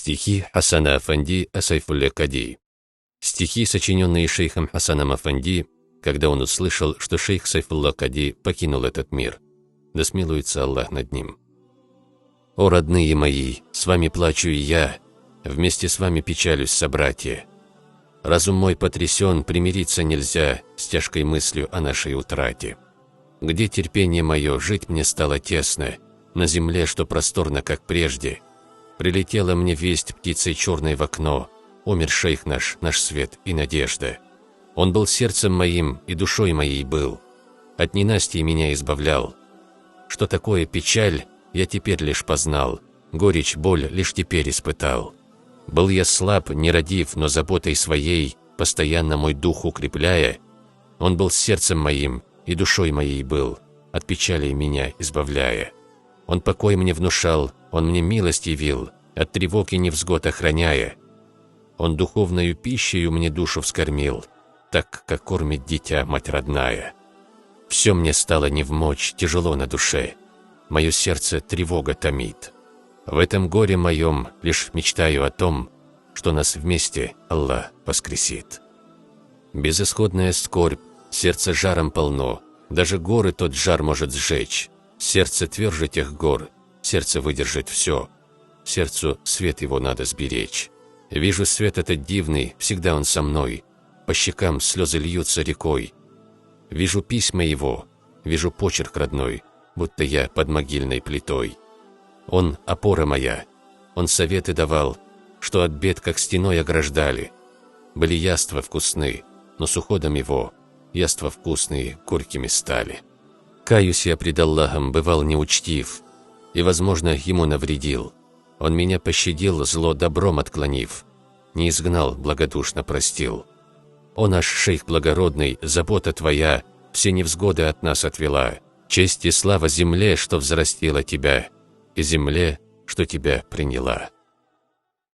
Стихи Хасана Афанди о Сайфулле Кади. Стихи, сочиненные шейхом Хасаном Афанди, когда он услышал, что шейх Сайфулла Кади покинул этот мир. Да смилуется Аллах над ним. «О, родные мои, с вами плачу и я, вместе с вами печалюсь, собратья. Разум мой потрясен, примириться нельзя с тяжкой мыслью о нашей утрате. Где терпение мое, жить мне стало тесно, на земле, что просторно, как прежде. Прилетела мне весть птицей черной в окно, умер шейх наш свет и надежда. Он был сердцем моим и душой моей был, от ненастья меня избавлял. Что такое печаль, я теперь лишь познал, горечь, боль лишь теперь испытал. Был я слаб, нерадив, но заботой своей, постоянно мой дух укрепляя, он был сердцем моим и душой моей был, от печали меня избавляя. Он покой мне внушал, он мне милость явил, от тревог и невзгод охраняя. Он духовною пищею мне душу вскормил, так, как кормит дитя мать родная. Все мне стало невмочь, тяжело на душе, мое сердце тревога томит. В этом горе моем лишь мечтаю о том, что нас вместе Аллах воскресит. Безысходная скорбь, сердце жаром полно, даже горы тот жар может сжечь. Сердце тверже тех гор, сердце выдержит все, сердцу свет его надо сберечь. Вижу свет этот дивный, всегда он со мной, по щекам слезы льются рекой. Вижу письма его, вижу почерк родной, будто я под могильной плитой. Он опора моя, он советы давал, что от бед как стеной ограждали. Были яства вкусны, но с уходом его яства вкусные горькими стали. Каюсь я пред Аллахом, бывал неучтив, и, возможно, ему навредил. Он меня пощадил, зло добром отклонив, не изгнал, благодушно простил. О наш шейх благородный, забота твоя все невзгоды от нас отвела. Честь и слава земле, что взрастила тебя, и земле, что тебя приняла.